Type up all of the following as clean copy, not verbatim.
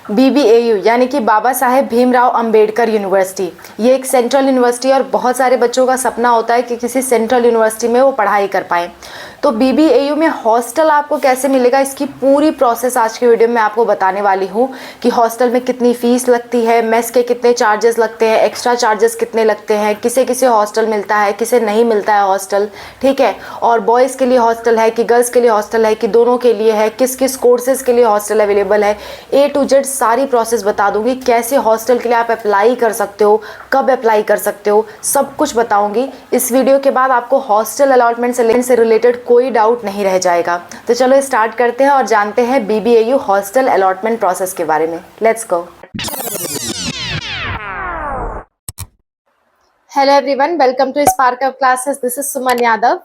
BBAU यानी कि Baba Saheb Bhimrao Ambedkar university, ये एक सेंट्रल यूनिवर्सिटी और बहुत सारे बच्चों का सपना होता है कि किसी सेंट्रल यूनिवर्सिटी में वो पढ़ाई कर पाएँ। तो BBAU में हॉस्टल आपको कैसे मिलेगा, इसकी पूरी प्रोसेस आज की वीडियो में आपको बताने वाली हूँ कि हॉस्टल में कितनी फ़ीस लगती है, मेस के कितने चार्जेस लगते हैं, एक्स्ट्रा चार्जेस कितने लगते हैं, किसे किसे हॉस्टल मिलता है, किसे नहीं मिलता है हॉस्टल, ठीक है। और बॉयज़ के लिए हॉस्टल है कि गर्ल्स के लिए हॉस्टल है कि दोनों के लिए है, किस किस कोर्सेज़ के लिए हॉस्टल अवेलेबल है, A to Z सारी प्रोसेस बता दूंगी। कैसे हॉस्टल के लिए आप अप्लाई कर सकते हो, कब अप्लाई कर सकते हो, सब कुछ बताऊंगी। इस वीडियो के बाद आपको हॉस्टल अलॉटमेंट से रिलेटेड कोई डाउट नहीं रह जाएगा। तो चलो स्टार्ट करते हैं और जानते हैं BBAU हॉस्टल अलॉटमेंट प्रोसेस के बारे में। Let's go. Hello everyone, welcome to Spark of Classes. This is Suman Yadav.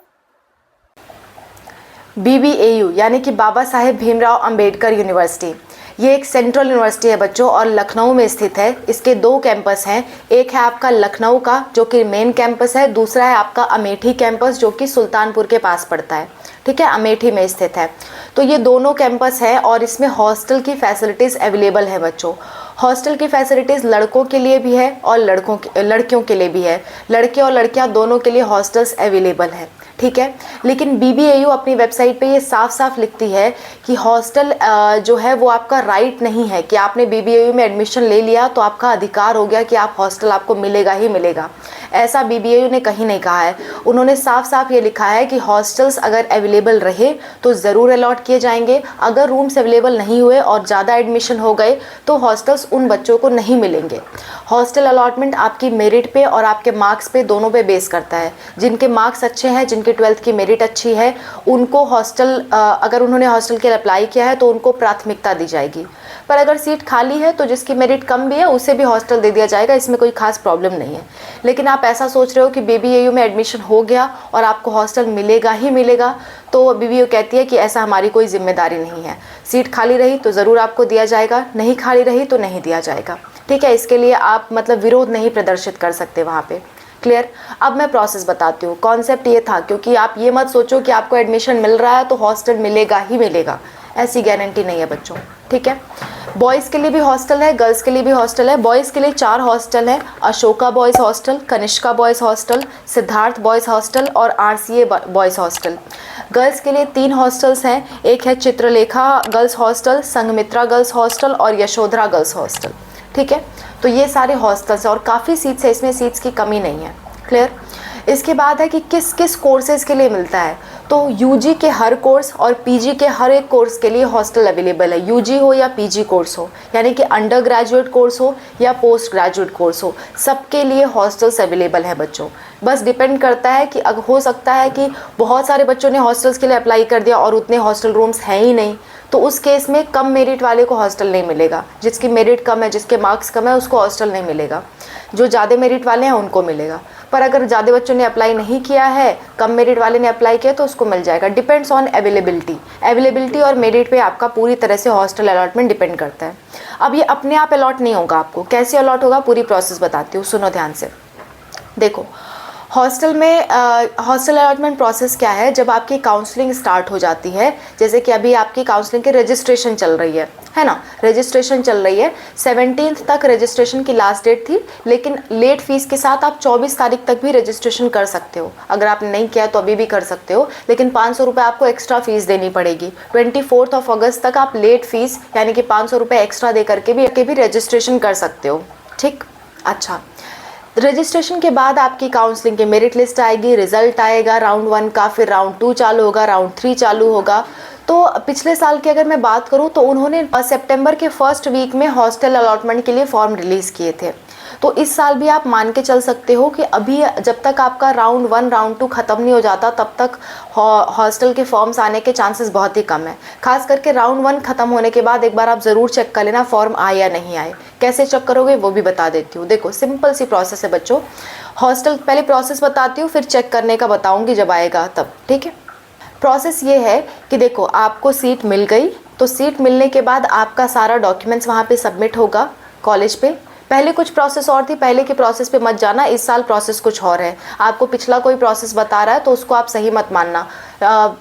BBAU यानी कि बाबा साहेब भीमराव अंबेडकर यूनिवर्सिटी, ये एक सेंट्रल यूनिवर्सिटी है बच्चों और लखनऊ में स्थित है। इसके 2 कैंपस हैं, एक है आपका लखनऊ का जो कि मेन कैंपस है, दूसरा है आपका अमेठी कैंपस जो कि सुल्तानपुर के पास पड़ता है, ठीक है, अमेठी में स्थित है। तो ये दोनों कैंपस है और इसमें हॉस्टल की फैसिलिटीज़ अवेलेबल है बच्चों। हॉस्टल की फैसिलिटीज़ लड़कों के लिए भी है और लड़कियों के लिए भी है। लड़के और लड़कियां दोनों के लिए हॉस्टल्स अवेलेबल है, ठीक है। लेकिन BBAU अपनी वेबसाइट पे ये साफ साफ लिखती है कि हॉस्टल जो है वो आपका राइट नहीं है कि आपने BBAU में एडमिशन ले लिया तो आपका अधिकार हो गया कि आप हॉस्टल आपको मिलेगा ही मिलेगा। ऐसा BBAU ने कहीं नहीं कहा है। उन्होंने साफ साफ ये लिखा है कि हॉस्टल्स अगर अवेलेबल रहे तो ज़रूर अलॉट किए जाएंगे, अगर रूम्स अवेलेबल नहीं हुए और ज़्यादा एडमिशन हो गए तो हॉस्टल्स उन बच्चों को नहीं मिलेंगे। हॉस्टल अलॉटमेंट आपकी मेरिट पे और आपके मार्क्स पे दोनों पे बेस करता है। जिनके मार्क्स अच्छे हैं, जिनकी 12th की मेरिट अच्छी है, उनको हॉस्टल अगर उन्होंने हॉस्टल के लिए अप्लाई किया है तो उनको प्राथमिकता दी जाएगी। पर अगर सीट खाली है तो जिसकी मेरिट कम भी है उसे भी हॉस्टल दे दिया जाएगा, इसमें कोई खास प्रॉब्लम नहीं है। लेकिन आप ऐसा सोच रहे हो कि BBAU में एडमिशन हो गया और आपको हॉस्टल मिलेगा ही मिलेगा, तो BBAU कहती है कि ऐसा हमारी कोई जिम्मेदारी नहीं है। सीट खाली रही तो ज़रूर आपको दिया जाएगा, नहीं खाली रही तो नहीं दिया जाएगा, ठीक है। इसके लिए आप मतलब विरोध नहीं प्रदर्शित कर सकते वहाँ पे। क्लियर। अब मैं प्रोसेस बताती हूँ। कॉन्सेप्ट ये था, क्योंकि आप ये मत सोचो कि आपको एडमिशन मिल रहा है तो हॉस्टल मिलेगा ही मिलेगा, ऐसी गारंटी नहीं है बच्चों, ठीक है। बॉयज़ के लिए भी हॉस्टल है, गर्ल्स के लिए भी हॉस्टल है। बॉयज़ के लिए 4 हॉस्टल है, Ashoka boys hostel, Kanishka boys hostel, Siddharth boys hostel और RCA बॉयज़ हॉस्टल। गर्ल्स के लिए 3 हॉस्टल्स हैं, एक है Chitralekha girls hostel, Sanghamitra girls hostel और यशोधरा गर्ल्स हॉस्टल, ठीक है। तो ये सारे हॉस्टल्स हैं और काफ़ी सीट्स है, इसमें सीट्स की कमी नहीं है। क्लियर। इसके बाद है कि किस किस कोर्सेज़ के लिए मिलता है। तो UG के हर कोर्स और PG के हर एक कोर्स के लिए हॉस्टल अवेलेबल है। UG हो या PG कोर्स हो, यानी कि अंडर ग्रेजुएट कोर्स हो या पोस्ट ग्रेजुएट कोर्स हो, सबके लिए हॉस्टल्स अवेलेबल है बच्चों। बस डिपेंड करता है कि हो सकता है कि बहुत सारे बच्चों ने हॉस्टल्स के लिए अप्लाई कर दिया और उतने हॉस्टल रूम्स हैं ही नहीं, तो उस केस में कम मेरिट वाले को हॉस्टल नहीं मिलेगा। जिसकी मेरिट कम है, जिसके मार्क्स कम है, उसको हॉस्टल नहीं मिलेगा। जो ज़्यादा मेरिट वाले हैं उनको मिलेगा। पर अगर ज़्यादा बच्चों ने अप्लाई नहीं किया है, कम मेरिट वाले ने अप्लाई किया तो उसको मिल जाएगा। डिपेंड्स ऑन अवेलेबिलिटी और मेरिट पे आपका पूरी तरह से हॉस्टल अलॉटमेंट डिपेंड करता है। अब ये अपने आप अलॉट नहीं होगा, आपको कैसे अलॉट होगा पूरी प्रोसेस बताती हूँ, सुनो ध्यान से। देखो, हॉस्टल में हॉस्टल अलॉटमेंट प्रोसेस क्या है। जब आपकी काउंसलिंग स्टार्ट हो जाती है, जैसे कि अभी आपकी काउंसलिंग की रजिस्ट्रेशन चल रही है ना, रजिस्ट्रेशन चल रही है। 17 तक रजिस्ट्रेशन की लास्ट डेट थी, लेकिन लेट फीस के साथ आप 24 तारीख तक भी रजिस्ट्रेशन कर सकते हो। अगर आपने नहीं किया तो अभी भी कर सकते हो, लेकिन 500 रुपये आपको एक्स्ट्रा फीस देनी पड़ेगी। 24 अगस्त तक आप लेट फीस यानी कि 500 रुपये एक्स्ट्रा दे करके भी रजिस्ट्रेशन कर सकते हो, ठीक। अच्छा, रजिस्ट्रेशन के बाद आपकी काउंसलिंग की मेरिट लिस्ट आएगी, रिजल्ट आएगा राउंड 1 का, फिर राउंड 2 चालू होगा, राउंड 3 चालू होगा। तो पिछले साल की अगर मैं बात करूं तो उन्होंने सितंबर के फर्स्ट वीक में हॉस्टल अलॉटमेंट के लिए फॉर्म रिलीज़ किए थे। तो इस साल भी आप मान के चल सकते हो कि अभी जब तक आपका राउंड 1 राउंड 2 ख़त्म नहीं हो जाता तब तक हॉस्टल के फॉर्म्स आने के चांसेस बहुत ही कम है। खास करके राउंड 1 ख़त्म होने के बाद एक बार आप ज़रूर चेक कर लेना फॉर्म आए या नहीं आए। कैसे चेक करोगे वो भी बता देती हूँ। देखो, सिंपल सी प्रोसेस है बच्चों। हॉस्टल पहले प्रोसेस बताती हूँ, फिर चेक करने का बताऊँगी जब आएगा तब, ठीक है। प्रोसेस ये है कि देखो, आपको सीट मिल गई तो सीट मिलने के बाद आपका सारा डॉक्यूमेंट्स वहाँ पे सबमिट होगा कॉलेज पे। पहले कुछ प्रोसेस और थी, पहले की प्रोसेस पे मत जाना, इस साल प्रोसेस कुछ और है। आपको पिछला कोई प्रोसेस बता रहा है तो उसको आप सही मत मानना।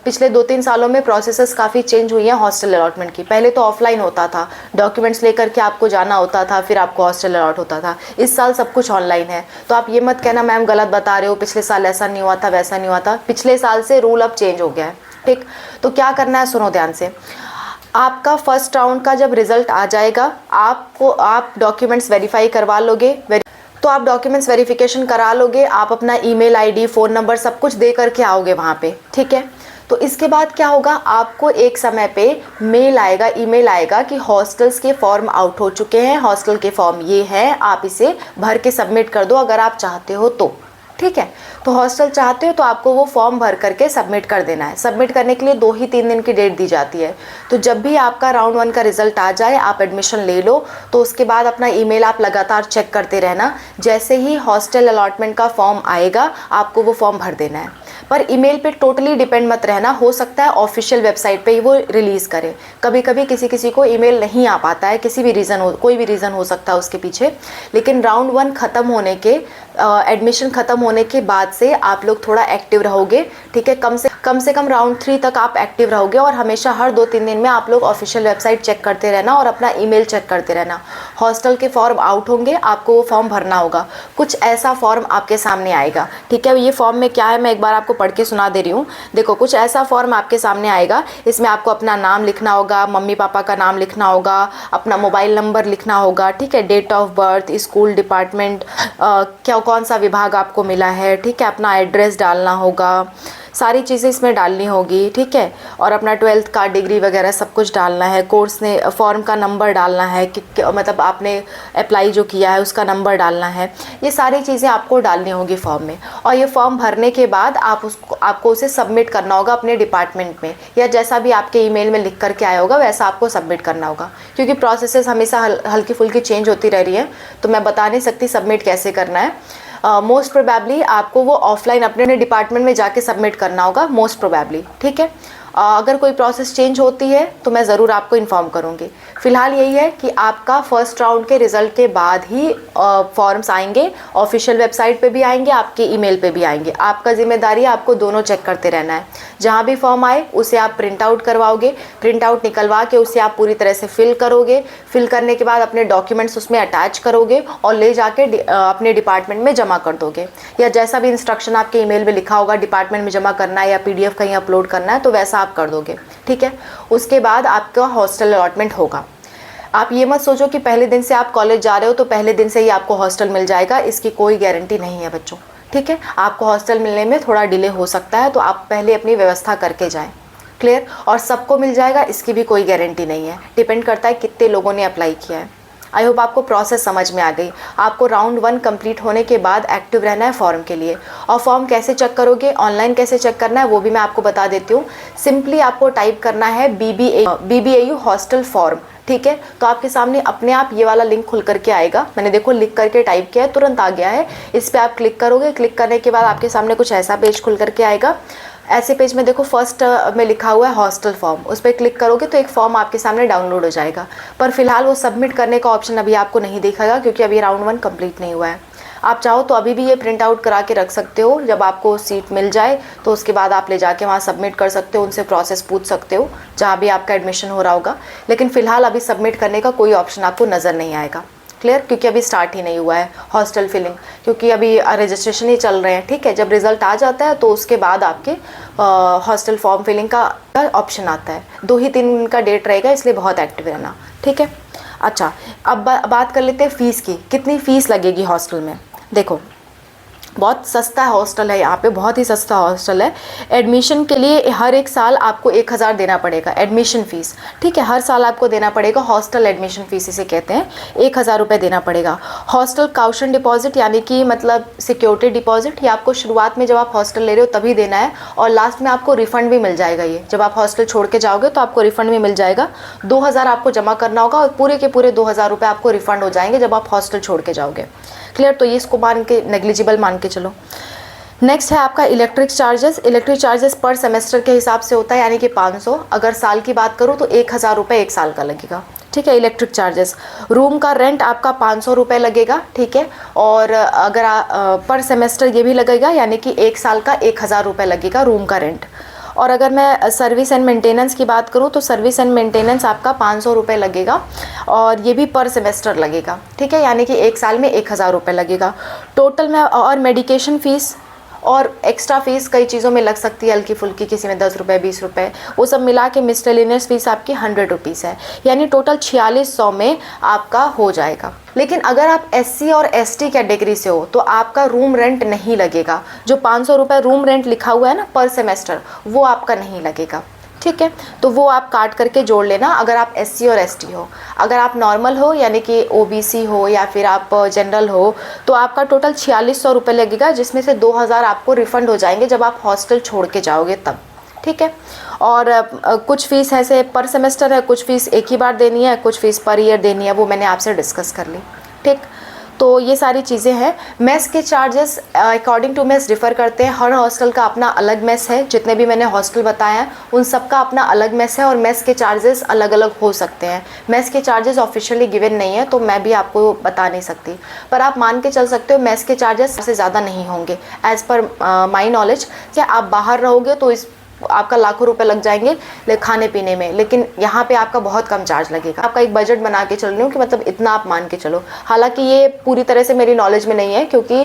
पिछले 2-3 सालों में प्रोसेसेस काफ़ी चेंज हुई हैं हॉस्टल अलॉटमेंट की। पहले तो ऑफलाइन होता था, डॉक्यूमेंट्स लेकर के आपको जाना होता था, फिर आपको हॉस्टल अलॉट होता था। इस साल सब कुछ ऑनलाइन है। तो आप ये मत कहना मैम गलत बता रहे हो, पिछले साल ऐसा नहीं हुआ था, वैसा नहीं हुआ था। पिछले साल से रूल अब चेंज हो गया है, ठीक। तो क्या करना है, सुनो ध्यान से। आपका फर्स्ट राउंड का जब रिजल्ट आ जाएगा, आप डॉक्यूमेंट्स वेरीफाई करवा लोगे, तो आप डॉक्यूमेंट्स वेरिफिकेशन करा लोगे, आप अपना ईमेल आईडी, फ़ोन नंबर सब कुछ दे करके आओगे वहाँ पे, ठीक है। तो इसके बाद क्या होगा, आपको एक समय पे मेल आएगा, ईमेल आएगा कि हॉस्टल्स के फॉर्म आउट हो चुके हैं, हॉस्टल के फॉर्म ये हैं, आप इसे भर के सबमिट कर दो अगर आप चाहते हो तो, ठीक है। तो हॉस्टल चाहते हो तो आपको वो फॉर्म भर करके सबमिट कर देना है। सबमिट करने के लिए 2 ही 3 दिन की डेट दी जाती है। तो जब भी आपका राउंड 1 का रिजल्ट आ जाए, आप एडमिशन ले लो, तो उसके बाद अपना ईमेल आप लगातार चेक करते रहना। जैसे ही हॉस्टल अलॉटमेंट का फॉर्म आएगा, आपको वो फॉर्म भर देना है। पर ईमेल पे टोटली डिपेंड मत रहना, हो सकता है ऑफिशियल वेबसाइट पे ही वो रिलीज़ करे। कभी कभी किसी को ईमेल नहीं आ पाता है, किसी भी रीज़न हो, कोई भी रीज़न हो सकता है उसके पीछे। लेकिन राउंड 1 ख़त्म होने के, एडमिशन ख़त्म होने के बाद से आप लोग थोड़ा एक्टिव रहोगे, ठीक है। कम से कम राउंड 3 तक आप एक्टिव रहोगे, और हमेशा हर 2-3 दिन में आप लोग ऑफिशियल वेबसाइट चेक करते रहना और अपना ईमेल चेक करते रहना। हॉस्टल के फॉर्म आउट होंगे, आपको वो फॉर्म भरना होगा। कुछ ऐसा फॉर्म आपके सामने आएगा, ठीक है। ये फॉर्म में क्या है, मैं एक बार आपको पढ़ के सुना दे रही हूँ। देखो, कुछ ऐसा फॉर्म आपके सामने आएगा, इसमें आपको अपना नाम लिखना होगा, मम्मी पापा का नाम लिखना होगा, अपना मोबाइल नंबर लिखना होगा, ठीक है, date of birth, school, department, कौन सा विभाग आपको मिला है, ठीक है, अपना एड्रेस डालना होगा, सारी चीज़ें इसमें डालनी होगी, ठीक है। और अपना 12th का डिग्री वगैरह सब कुछ डालना है। कोर्स ने फॉर्म का नंबर डालना है कि मतलब आपने अप्लाई जो किया है उसका नंबर डालना है। ये सारी चीज़ें आपको डालनी होगी फॉर्म में। और ये फॉर्म भरने के बाद आपको उसे सबमिट करना होगा अपने डिपार्टमेंट में, या जैसा भी आपके ईमेल में लिख करके आया होगा वैसा आपको सबमिट करना होगा। क्योंकि प्रोसेसेस हमेशा हल्की फुल्की चेंज होती रह रही है, तो मैं बता नहीं सकती सबमिट कैसे करना है। मोस्ट प्रोबेबली आपको वो ऑफलाइन अपने डिपार्टमेंट में जाके सबमिट करना होगा, मोस्ट प्रोबेबली, ठीक है। अगर कोई प्रोसेस चेंज होती है तो मैं ज़रूर आपको इन्फॉर्म करूँगी। फ़िलहाल यही है कि आपका फर्स्ट राउंड के रिज़ल्ट के बाद ही फॉर्म्स आएंगे, ऑफिशियल वेबसाइट पे भी आएंगे, आपके ईमेल पे भी आएंगे। आपका जिम्मेदारी है आपको दोनों चेक करते रहना है। जहाँ भी फॉर्म आए उसे आप प्रिंट आउट करवाओगे, प्रिंट आउट निकलवा के उसे आप पूरी तरह से फिल करोगे। फिल करने के बाद अपने डॉक्यूमेंट्स उसमें अटैच करोगे और ले जाके अपने डिपार्टमेंट में जमा कर दोगे, या जैसा भी इंस्ट्रक्शन आपके ईमेल में लिखा होगा डिपार्टमेंट में जमा करना है या PDF कहीं अपलोड करना है, तो वैसा आप कर दोगे, ठीक है। उसके बाद आपका हॉस्टल अलॉटमेंट होगा। आप ये मत सोचो कि पहले दिन से आप कॉलेज जा रहे हो तो पहले दिन से ही आपको हॉस्टल मिल जाएगा, इसकी कोई गारंटी नहीं है बच्चों, ठीक है। आपको हॉस्टल मिलने में थोड़ा डिले हो सकता है, तो आप पहले अपनी व्यवस्था करके जाएं, क्लियर। और सबको मिल जाएगा इसकी भी कोई गारंटी नहीं है, डिपेंड करता है कितने लोगों ने अप्लाई किया है। आई होप आपको प्रोसेस समझ में आ गई। आपको राउंड 1 कंप्लीट होने के बाद एक्टिव रहना है फॉर्म के लिए। और फॉर्म कैसे चेक करोगे, ऑनलाइन कैसे चेक करना है वो भी मैं आपको बता देती हूँ। सिंपली आपको टाइप करना है BBAU हॉस्टल फॉर्म, ठीक है। तो आपके सामने अपने आप ये वाला लिंक खुल करके आएगा। मैंने देखो लिख करके टाइप किया है, तुरंत आ गया है। इस पर आप क्लिक करोगे, क्लिक करने के बाद आपके सामने कुछ ऐसा पेज खुल करके आएगा। ऐसे पेज में देखो फर्स्ट में लिखा हुआ है हॉस्टल फॉर्म, उस पर क्लिक करोगे तो एक फॉर्म आपके सामने डाउनलोड हो जाएगा। पर फिलहाल वो सबमिट करने का ऑप्शन अभी आपको नहीं दिखेगा, क्योंकि अभी राउंड 1 कंप्लीट नहीं हुआ है। आप चाहो तो अभी भी ये प्रिंट आउट करा के रख सकते हो, जब आपको सीट मिल जाए तो उसके बाद आप ले जाके वहाँ सबमिट कर सकते हो, उनसे प्रोसेस पूछ सकते हो जहाँ भी आपका एडमिशन हो रहा होगा। लेकिन फ़िलहाल अभी सबमिट करने का कोई ऑप्शन आपको नज़र नहीं आएगा, क्लियर, क्योंकि अभी स्टार्ट ही नहीं हुआ है हॉस्टल फिलिंग, क्योंकि अभी रजिस्ट्रेशन ही चल रहे हैं, ठीक है। जब रिज़ल्ट आ जाता है तो उसके बाद आपके हॉस्टल फॉर्म फिलिंग का ऑप्शन आता है। 2 ही 3 दिन का डेट रहेगा, इसलिए बहुत एक्टिव रहना, ठीक है। अच्छा, अब बात कर लेते हैं फ़ीस की। कितनी फ़ीस लगेगी हॉस्टल में। देखो, बहुत सस्ता हॉस्टल है यहाँ पे, बहुत ही सस्ता हॉस्टल है। एडमिशन के लिए हर एक साल आपको 1000 देना पड़ेगा एडमिशन फ़ीस, ठीक है। हर साल आपको देना पड़ेगा, हॉस्टल एडमिशन फ़ीस इसे कहते हैं। 1000 रुपये देना पड़ेगा। हॉस्टल काउशन डिपॉजिट यानी कि मतलब सिक्योरिटी डिपॉजिट, ये आपको शुरुआत में जब आप हॉस्टल ले रहे हो तभी देना है, और लास्ट में आपको रिफ़ंड भी मिल जाएगा। ये जब आप हॉस्टल छोड़ के जाओगे तो आपको रिफ़ंड भी मिल जाएगा। 2000 आपको जमा करना होगा और पूरे के पूरे 2000 रुपये आपको रिफ़ंड हो जाएंगे जब आप हॉस्टल छोड़ के जाओगे, क्लियर। तो ये इसको मान के नेग्लिजिबल मान के चलो। नेक्स्ट है आपका इलेक्ट्रिक चार्जेस। इलेक्ट्रिक चार्जेस पर सेमेस्टर के हिसाब से होता है, यानी कि 500। अगर साल की बात करूँ तो 1000 रुपये 1 साल का लगेगा, ठीक ठीक है, इलेक्ट्रिक चार्जेस। रूम का रेंट आपका 500 रुपये लगेगा, ठीक है। और अगर पर सेमेस्टर ये भी लगेगा, यानी कि 1 साल का 1000 रुपये लगेगा रूम का रेंट। और अगर मैं सर्विस एंड मेंटेनेंस की बात करूँ तो सर्विस एंड मेंटेनेंस आपका 500 रुपये लगेगा, और ये भी पर सेमेस्टर लगेगा, ठीक है, यानी कि 1 साल में 1000 रुपये लगेगा टोटल में। और मेडिकेशन फ़ीस और एक्स्ट्रा फ़ीस कई चीज़ों में लग सकती है, हल्की फुल्की, किसी में 10 रुपये 20 रुपये, वो सब मिला के मिसलेनियस फ़ीस आपकी 100 रुपीज़ है, यानी टोटल 4600 में आपका हो जाएगा। लेकिन अगर आप SC और ST कैटेगरी से हो तो आपका रूम रेंट नहीं लगेगा। जो 500 रुपये रूम रेंट लिखा हुआ है ना पर सेमेस्टर, वो आपका नहीं लगेगा, ठीक है। तो वो आप काट करके जोड़ लेना अगर आप SC और ST हो। अगर आप नॉर्मल हो यानी कि OBC हो या फिर आप जनरल हो तो आपका टोटल 4600 रुपये लगेगा, जिसमें से 2000 आपको रिफ़ंड हो जाएंगे जब आप हॉस्टल छोड़ के जाओगे तब, ठीक है। और कुछ फ़ीस ऐसे पर सेमेस्टर है, कुछ फ़ीस एक ही बार देनी है, कुछ फ़ीस पर ईयर देनी है, वो मैंने आपसे डिस्कस कर ली, ठीक। तो ये सारी चीज़ें हैं। मेस के charges according to mess differ करते हैं। हर हॉस्टल का अपना अलग मेस है, जितने भी मैंने हॉस्टल बताया हैं उन सब का अपना अलग मेस है, और मेस के चार्जेस अलग अलग हो सकते हैं। मेस के चार्जेस ऑफिशियली गिवन नहीं है तो मैं भी आपको बता नहीं सकती, पर आप मान के चल सकते हो मेस के चार्जेस से ज़्यादा नहीं होंगे एज़ पर माई नॉलेज। क्या आप बाहर रहोगे तो इस आपका लाखों रुपए लग जाएंगे खाने पीने में, लेकिन यहाँ पे आपका बहुत कम चार्ज लगेगा। आपका एक बजट बना के चल रही हूँ कि मतलब इतना आप मान के चलो। हालांकि ये पूरी तरह से मेरी नॉलेज में नहीं है, क्योंकि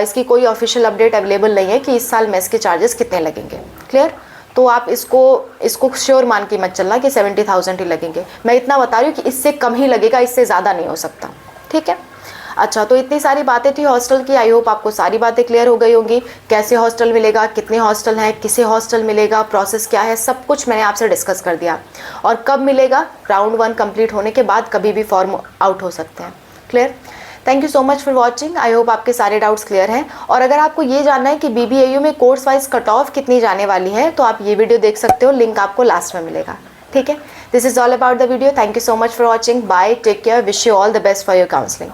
इसकी कोई ऑफिशियल अपडेट अवेलेबल नहीं है कि इस साल मेस के चार्जेस कितने लगेंगे। क्लियर? तो आप इसको श्योर मान के मत चलना कि 70,000 ही लगेंगे। मैं इतना बता रही हूँ कि इससे कम ही लगेगा, इससे ज़्यादा नहीं हो सकता, ठीक है। अच्छा, तो इतनी सारी बातें थी हॉस्टल की। आई होप आपको सारी बातें क्लियर हो गई होंगी। कैसे हॉस्टल मिलेगा, कितने हॉस्टल हैं, किसे हॉस्टल मिलेगा, प्रोसेस क्या है, सब कुछ मैंने आपसे डिस्कस कर दिया। और कब मिलेगा, राउंड 1 कंप्लीट होने के बाद कभी भी फॉर्म आउट हो सकते हैं। Clear? Thank you so much for watching. I hope आपके सारे डाउट्स क्लियर हैं। और अगर आपको ये जानना है कि BBAU में कोर्स वाइज कट ऑफ कितनी जाने वाली है तो आप ये वीडियो देख सकते हो, लिंक आपको लास्ट में मिलेगा, ठीक है। This is all about the video. Thank you so much for watching. Bye, take care, wish you all the best for your counselling.